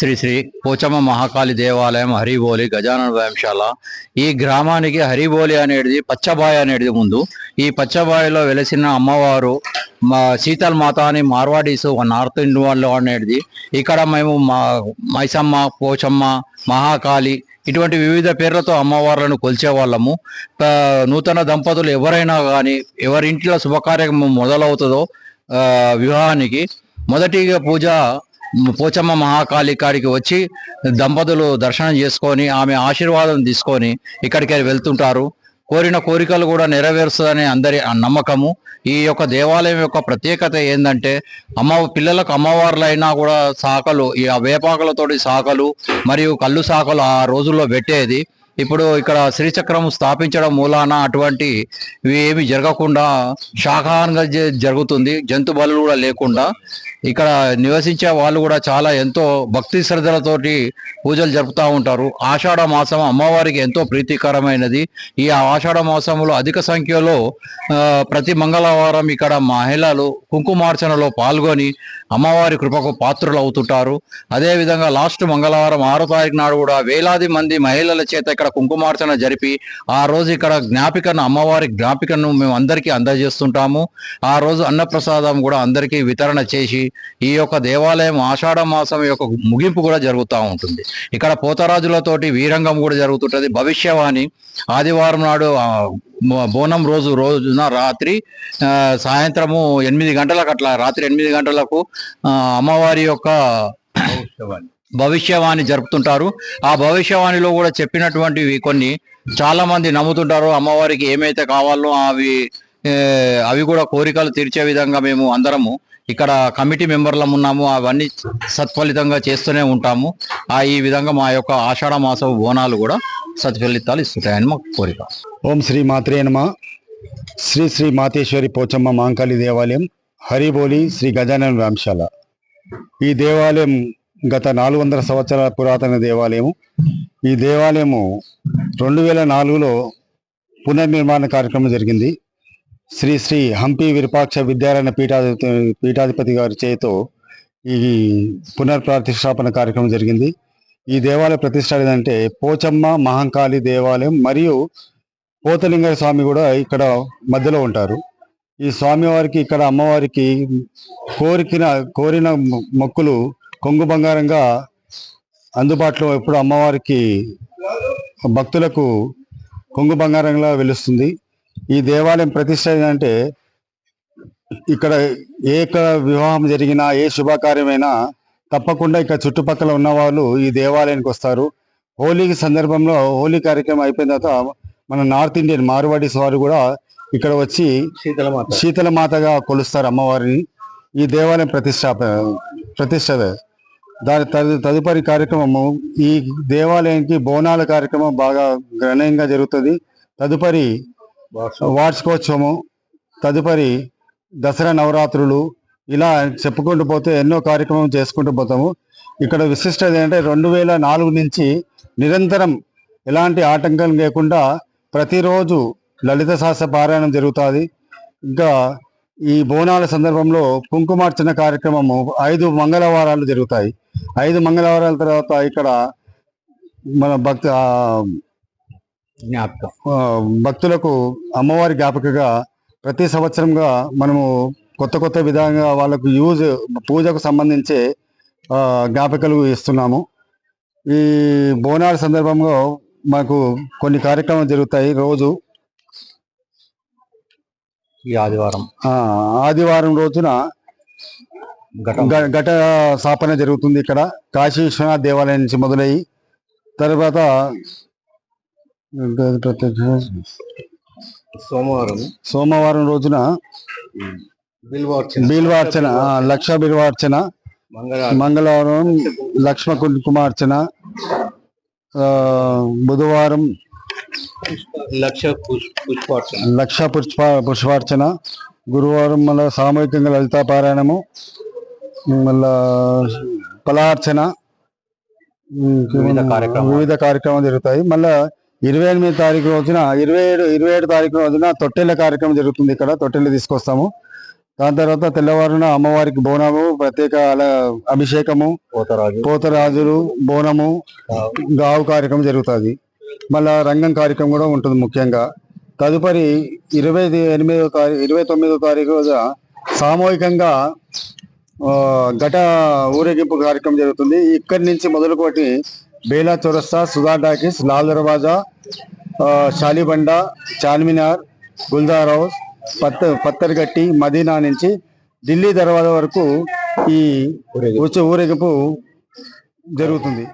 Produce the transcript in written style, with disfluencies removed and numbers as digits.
శ్రీ శ్రీ పోచమ్మ మహాకాళి దేవాలయం హరిబోలి గజానన వ్యాయామశాల. ఈ గ్రామానికి హరిబోలి అనేది పచ్చబాయి అనేది ముందు. ఈ పచ్చబాయిలో వెలిసిన అమ్మవారు శీతల్ మాత అని మార్వాడీస్ నార్త్ ఇండియన్ వాళ్ళు అనేది. ఇక్కడ మేము మైసమ్మ, పోచమ్మ, మహాకాళి ఇటువంటి వివిధ పేర్లతో అమ్మవార్లను కొలిచేవాళ్ళము. నూతన దంపతులు ఎవరైనా కానీ ఎవరింట్లో శుభకార్యం మొదలవుతుందో వివాహానికి మొదటిగా పూజ పోచమ్మ మహాకాళి కాడికి వచ్చి దంపతులు దర్శనం చేసుకొని ఆమె ఆశీర్వాదం తీసుకొని ఇక్కడికి వెళ్తుంటారు. కోరిన కోరికలు కూడా నెరవేరుస్తుందని అందరి నమ్మకము. ఈ యొక్క దేవాలయం యొక్క ప్రత్యేకత ఏంటంటే పిల్లలకు అమ్మవార్లైనా కూడా శాఖలు, ఈ వేపాకులతోటి శాఖలు మరియు కళ్ళు శాఖలు ఆ రోజుల్లో పెట్టేది. ఇప్పుడు ఇక్కడ శ్రీచక్రం స్థాపించడం మూలాన అటువంటి ఏమి జరగకుండా శాఖాహారంగా జరుగుతుంది. జంతు బలు కూడా లేకుండా ఇక్కడ నివసించే వాళ్ళు కూడా చాలా ఎంతో భక్తి శ్రద్ధలతోటి పూజలు జరుపుతూ ఉంటారు. ఆషాఢ మాసం అమ్మవారికి ఎంతో ప్రీతికరమైనది. ఈ ఆషాఢ మాసంలో అధిక సంఖ్యలో ప్రతి మంగళవారం ఇక్కడ మహిళలు కుంకుమార్చనలో పాల్గొని అమ్మవారి కృపకు పాత్రులు అవుతుంటారు. అదేవిధంగా లాస్ట్ మంగళవారం 6వ తారీఖు నాడు కూడా వేలాది మంది మహిళల చేత ఇక్కడ కుంకుమార్చన జరిపి ఆ రోజు ఇక్కడ జ్ఞాపికను, అమ్మవారి జ్ఞాపికను మేము అందరికీ అందజేస్తుంటాము. ఆ రోజు అన్నప్రసాదం కూడా అందరికీ వితరణ చేసి ఈ యొక్క దేవాలయం ఆషాఢ మాసం యొక్క ముగింపు కూడా జరుగుతూ ఉంటుంది. ఇక్కడ పోతరాజులతోటి వీరంగం కూడా జరుగుతుంటుంది. భవిష్యవాణి ఆదివారం నాడు బోనం రోజున రాత్రి సాయంత్రము 8 గంటలకు అట్లా రాత్రి 8 గంటలకు అమ్మవారి యొక్క భవిష్యవాణి జరుపుతుంటారు. ఆ భవిష్యవాణిలో కూడా చెప్పినటువంటివి కొన్ని చాలా మంది నమ్ముతుంటారు. అమ్మవారికి ఏమైతే కావాలో అవి కూడా కోరికలు తీర్చే విధంగా మేము అందరము ఇక్కడ కమిటీ మెంబర్లం ఉన్నాము. అవన్నీ సత్ఫలితంగా చేస్తూనే ఉంటాము. ఈ విధంగా మా యొక్క ఆషాఢ మాస బోనాలు కూడా సత్ఫలితాలు ఇస్తుంటాయని మా కోరిక. ఓం శ్రీ మాత్రే నమః. శ్రీ శ్రీ మాతేశ్వరి పోచమ్మ మహంకాళి దేవాలయం హరిబోలి శ్రీ గజానన వ్యాయామశాల. ఈ దేవాలయం గత 400 సంవత్సరాల పురాతన దేవాలయము. ఈ దేవాలయము 2004లో పునర్నిర్మాణ కార్యక్రమం జరిగింది. శ్రీ శ్రీ హంపి విరూపాక్ష విద్యారాయణ పీఠాధిపతి గారి చేతితో ఈ పునర్ప్రతిష్టాపన కార్యక్రమం జరిగింది. ఈ దేవాలయ ప్రతిష్ట ఏంటంటే పోచమ్మ మహంకాళి దేవాలయం మరియు పోతలింగ స్వామి కూడా ఇక్కడ మధ్యలో ఉంటారు. ఈ స్వామివారికి ఇక్కడ అమ్మవారికి కోరిన మొక్కులు కొంగు బంగారంగా అందుబాటులో ఎప్పుడు అమ్మవారికి భక్తులకు కొంగు బంగారంగా వెలుస్తుంది. ఈ దేవాలయం ప్రతిష్ట ఏంటంటే ఇక్కడ వివాహం జరిగినా ఏ శుభకార్యమైనా తప్పకుండా ఇక్కడ చుట్టుపక్కల ఉన్న వాళ్ళు ఈ దేవాలయానికి వస్తారు. హోలీ సందర్భంలో హోలీ కార్యక్రమం అయిపోయిన తర్వాత మన నార్త్ ఇండియన్ మార్వాడీస్ వారు కూడా ఇక్కడ వచ్చి శీతలమాతగా కొలుస్తారు అమ్మవారిని. ఈ దేవాలయం ప్రతిష్ట దాని తదుపరి కార్యక్రమము ఈ దేవాలయానికి బోనాల కార్యక్రమం బాగా ఘనంగా జరుగుతుంది. తదుపరి వార్షికోత్సవము, తదుపరి దసరా నవరాత్రులు, ఇలా చెప్పుకుంటూ పోతే ఎన్నో కార్యక్రమం చేసుకుంటూ పోతాము. ఇక్కడ విశిష్టత ఏంటంటే 2004 నుంచి నిరంతరం ఎలాంటి ఆటంకం లేకుండా ప్రతిరోజు లలిత సహస్ర పారాయణం జరుగుతుంది. ఇంకా ఈ బోనాల సందర్భంలో కుంకుమార్చన కార్యక్రమము 5 మంగళవారాలు జరుగుతాయి. 5 మంగళవారాల తర్వాత ఇక్కడ మన భక్తులకు అమ్మవారి జ్ఞాపకగా ప్రతి సంవత్సరంగా మనము కొత్త విధంగా వాళ్ళకు పూజకు సంబంధించే జ్ఞాపికలు ఇస్తున్నాము. ఈ బోనాల సందర్భంలో మాకు కొన్ని కార్యక్రమాలు జరుగుతాయి. రోజు ఈ ఆదివారం రోజున ఘట స్థాపన జరుగుతుంది. ఇక్కడ కాశీ విశ్వనాథ్ దేవాలయం నుంచి మొదలయ్యి తర్వాత సోమవారం రోజున బిల్వార్చన, లక్ష బిల్వార్చన, మంగళవారం లక్ష్మ కుంకుమార్చన, బుధవారం లక్ష పుష్పార్చన, గురువారం మళ్ళీ సామూహికంగా లలితా పారాయణము, మళ్ళా ఫలార్చన, వివిధ కార్యక్రమాలు జరుగుతాయి. మళ్ళా 28 తారీఖు రోజున 27 తారీఖు రోజున తొట్టెల కార్యక్రమం జరుగుతుంది. ఇక్కడ తొట్టెలు తీసుకొస్తాము. దాని తర్వాత తెల్లవారున అమ్మవారికి బోనము, ప్రత్యేక అభిషేకము, పోతరాజులు, బోనము, గావు కార్యక్రమం జరుగుతుంది. మళ్ళా రంగం కార్యక్రమం కూడా ఉంటుంది ముఖ్యంగా. తదుపరి 29వ తారీఖు రోజు సామూహికంగా ఘట ఊరేగింపు కార్యక్రమం జరుగుతుంది. ఇక్కడి నుంచి మొదలుకొని బేలా చౌరస్తా, సుధా టాకీస్, లాల్ దర్వాజా, షాలిబండ, చార్మినార్, గుల్జార్ హౌస్, పత్తర్గట్టి, మదీనా నుంచి ఢిల్లీ దర్వాజా వరకు ఈ ఊరేగింపు జరుగుతుంది.